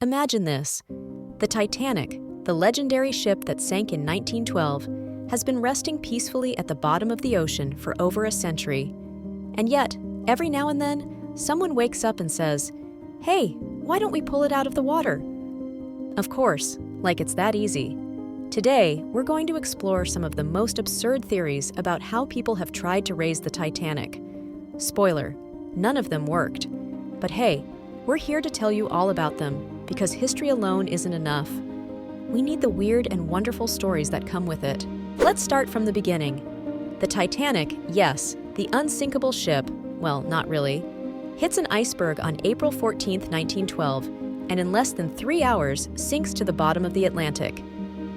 Imagine this. The Titanic, the legendary ship that sank in 1912, has been resting peacefully at the bottom of the ocean for over a century. And yet, every now and then, someone wakes up and says, "Hey, why don't we pull it out of the water?" Of course, like it's that easy. Today, we're going to explore some of the most absurd theories about how people have tried to raise the Titanic. Spoiler, none of them worked. But hey, we're here to tell you all about them, because history alone isn't enough. We need the weird and wonderful stories that come with it. Let's start from the beginning. The Titanic, yes, the unsinkable ship, well, not really, hits an iceberg on April 14, 1912, and in less than 3 hours sinks to the bottom of the Atlantic.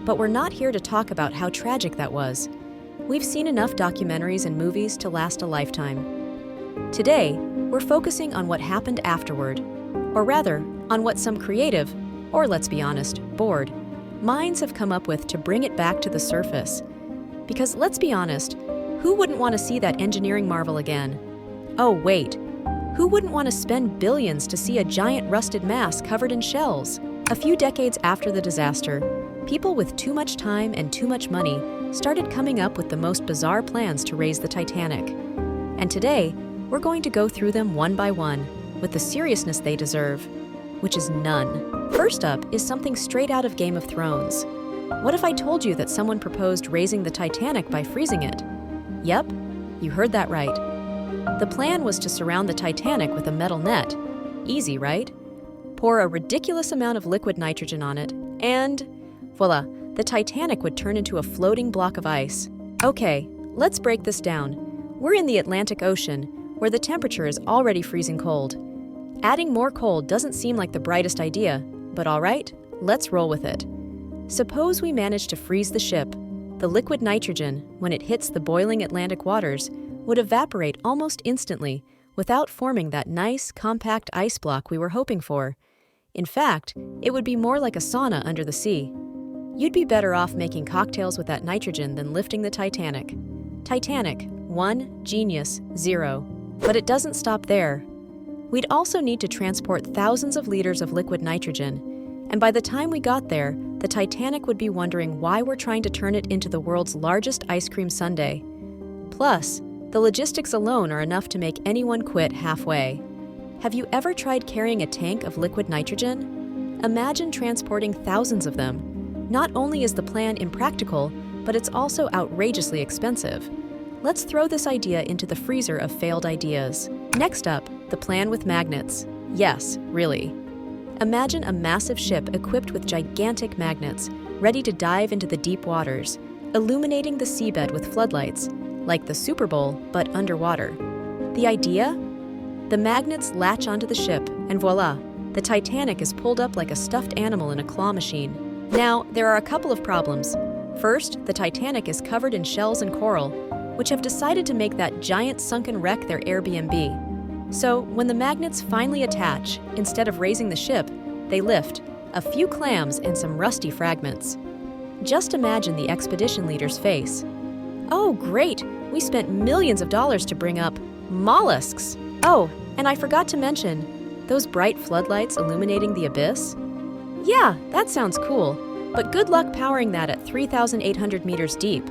But we're not here to talk about how tragic that was. We've seen enough documentaries and movies to last a lifetime. Today, we're focusing on what happened afterward, or rather, on what some creative, or let's be honest, bored, minds have come up with to bring it back to the surface. Because let's be honest, who wouldn't want to see that engineering marvel again? Oh wait, who wouldn't want to spend billions to see a giant rusted mass covered in shells? A few decades after the disaster, people with too much time and too much money started coming up with the most bizarre plans to raise the Titanic. And today, we're going to go through them one by one, with the seriousness they deserve, which is none. First up is something straight out of Game of Thrones. What if I told you that someone proposed raising the Titanic by freezing it? Yep, you heard that right. The plan was to surround the Titanic with a metal net. Easy, right? Pour a ridiculous amount of liquid nitrogen on it, and voila, the Titanic would turn into a floating block of ice. Okay, let's break this down. We're in the Atlantic Ocean, where the temperature is already freezing cold. Adding more cold doesn't seem like the brightest idea, but all right, let's roll with it. Suppose we manage to freeze the ship. The liquid nitrogen, when it hits the boiling Atlantic waters, would evaporate almost instantly without forming that nice, compact ice block we were hoping for. In fact, it would be more like a sauna under the sea. You'd be better off making cocktails with that nitrogen than lifting the Titanic. Titanic, 1, genius, 0. But it doesn't stop there. We'd also need to transport thousands of liters of liquid nitrogen, and by the time we got there, the Titanic would be wondering why we're trying to turn it into the world's largest ice cream sundae. Plus, the logistics alone are enough to make anyone quit halfway. Have you ever tried carrying a tank of liquid nitrogen? Imagine transporting thousands of them. Not only is the plan impractical, but it's also outrageously expensive. Let's throw this idea into the freezer of failed ideas. Next up, the plan with magnets. Yes, really. Imagine a massive ship equipped with gigantic magnets, ready to dive into the deep waters, illuminating the seabed with floodlights, like the Super Bowl, but underwater. The idea? The magnets latch onto the ship, and voila, the Titanic is pulled up like a stuffed animal in a claw machine. Now, there are a couple of problems. First, the Titanic is covered in shells and coral, which have decided to make that giant sunken wreck their Airbnb. So, when the magnets finally attach, instead of raising the ship, they lift a few clams and some rusty fragments. Just imagine the expedition leader's face. Oh, great! We spent millions of dollars to bring up mollusks! Oh, and I forgot to mention, those bright floodlights illuminating the abyss? Yeah, that sounds cool, but good luck powering that at 3,800 meters deep.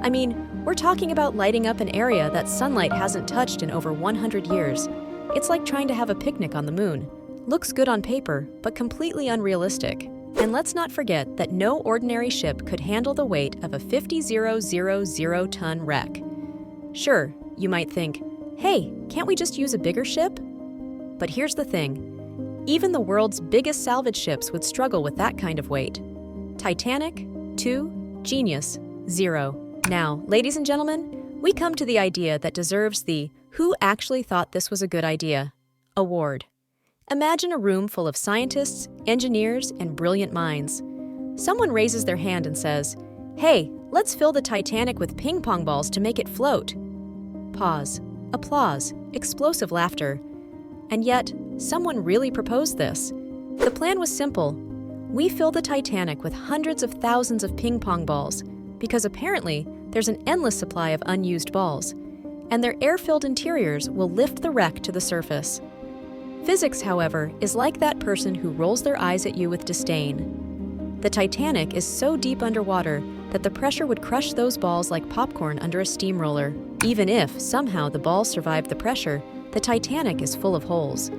I mean, we're talking about lighting up an area that sunlight hasn't touched in over 100 years. It's like trying to have a picnic on the moon. Looks good on paper, but completely unrealistic. And let's not forget that no ordinary ship could handle the weight of a 50,000-ton wreck. Sure, you might think, hey, can't we just use a bigger ship? But here's the thing. Even the world's biggest salvage ships would struggle with that kind of weight. Titanic, 2, genius, 0. Now, ladies and gentlemen, we come to the idea that deserves the "Who actually thought this was a good idea?" award. Imagine a room full of scientists, engineers, and brilliant minds. Someone raises their hand and says, "Hey, let's fill the Titanic with ping-pong balls to make it float." Pause. Applause. Explosive laughter. And yet, someone really proposed this. The plan was simple. We fill the Titanic with hundreds of thousands of ping-pong balls, because apparently there's an endless supply of unused balls, and their air-filled interiors will lift the wreck to the surface. Physics, however, is like that person who rolls their eyes at you with disdain. The Titanic is so deep underwater that the pressure would crush those balls like popcorn under a steamroller. Even if, somehow, the balls survived the pressure, the Titanic is full of holes.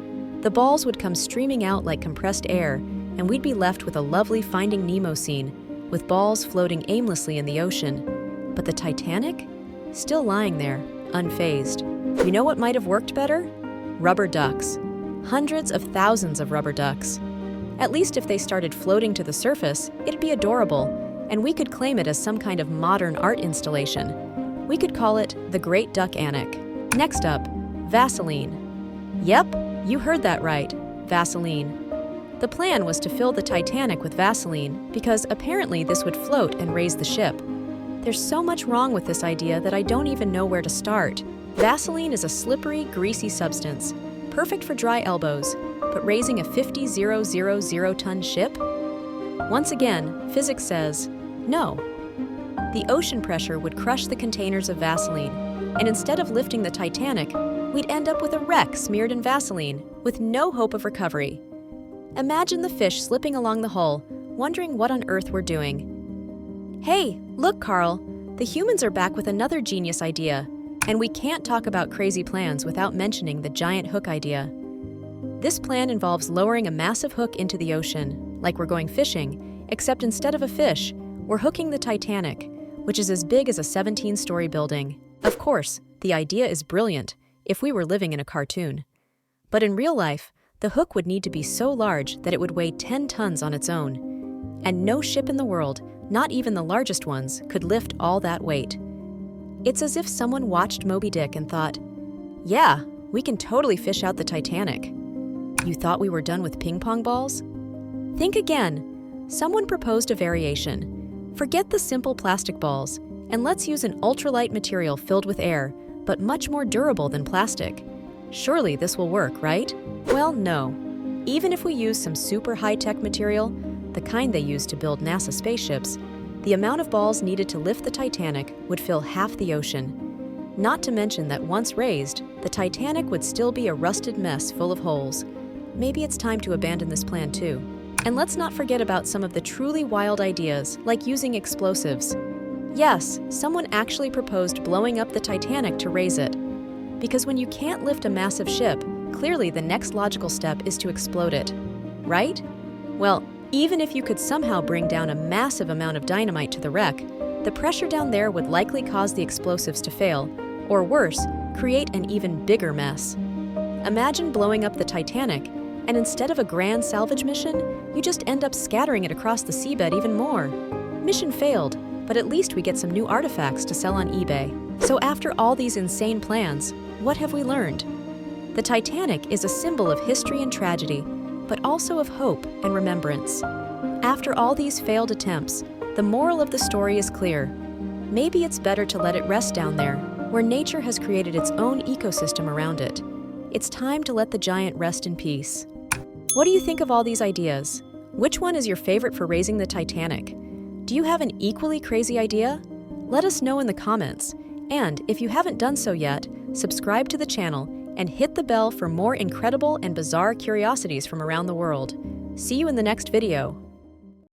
The balls would come streaming out like compressed air, and we'd be left with a lovely Finding Nemo scene, with balls floating aimlessly in the ocean. But the Titanic? Still lying there, unfazed. You know what might have worked better? Rubber ducks. Hundreds of thousands of rubber ducks. At least if they started floating to the surface, it'd be adorable, and we could claim it as some kind of modern art installation. We could call it the Great Duck Antic. Next up, Vaseline. Yep, you heard that right, Vaseline. The plan was to fill the Titanic with Vaseline because apparently this would float and raise the ship. There's so much wrong with this idea that I don't even know where to start. Vaseline is a slippery, greasy substance, perfect for dry elbows, but raising a 50,000-ton ship? Once again, physics says, no. The ocean pressure would crush the containers of Vaseline, and instead of lifting the Titanic, we'd end up with a wreck smeared in Vaseline, with no hope of recovery. Imagine the fish slipping along the hull, wondering what on earth we're doing. Hey, look, Carl, the humans are back with another genius idea, and we can't talk about crazy plans without mentioning the giant hook idea. This plan involves lowering a massive hook into the ocean, like we're going fishing, except instead of a fish, we're hooking the Titanic, which is as big as a 17-story building. Of course, the idea is brilliant if we were living in a cartoon. But in real life, the hook would need to be so large that it would weigh 10 tons on its own. And no ship in the world, not even the largest ones, could lift all that weight. It's as if someone watched Moby Dick and thought, yeah, we can totally fish out the Titanic. You thought we were done with ping-pong balls? Think again. Someone proposed a variation. Forget the simple plastic balls, and let's use an ultralight material filled with air, but much more durable than plastic. Surely this will work, right? Well, no. Even if we use some super high-tech material, the kind they use to build NASA spaceships, the amount of balls needed to lift the Titanic would fill half the ocean. Not to mention that once raised, the Titanic would still be a rusted mess full of holes. Maybe it's time to abandon this plan too. And let's not forget about some of the truly wild ideas, like using explosives. Yes, someone actually proposed blowing up the Titanic to raise it. Because when you can't lift a massive ship, clearly the next logical step is to explode it. Right? Well, even if you could somehow bring down a massive amount of dynamite to the wreck, the pressure down there would likely cause the explosives to fail, or worse, create an even bigger mess. Imagine blowing up the Titanic, and instead of a grand salvage mission, you just end up scattering it across the seabed even more. Mission failed, but at least we get some new artifacts to sell on eBay. So after all these insane plans, what have we learned? The Titanic is a symbol of history and tragedy, but also of hope and remembrance. After all these failed attempts, the moral of the story is clear. Maybe it's better to let it rest down there, where nature has created its own ecosystem around it. It's time to let the giant rest in peace. What do you think of all these ideas? Which one is your favorite for raising the Titanic? Do you have an equally crazy idea? Let us know in the comments. And if you haven't done so yet, subscribe to the channel and hit the bell for more incredible and bizarre curiosities from around the world. See you in the next video.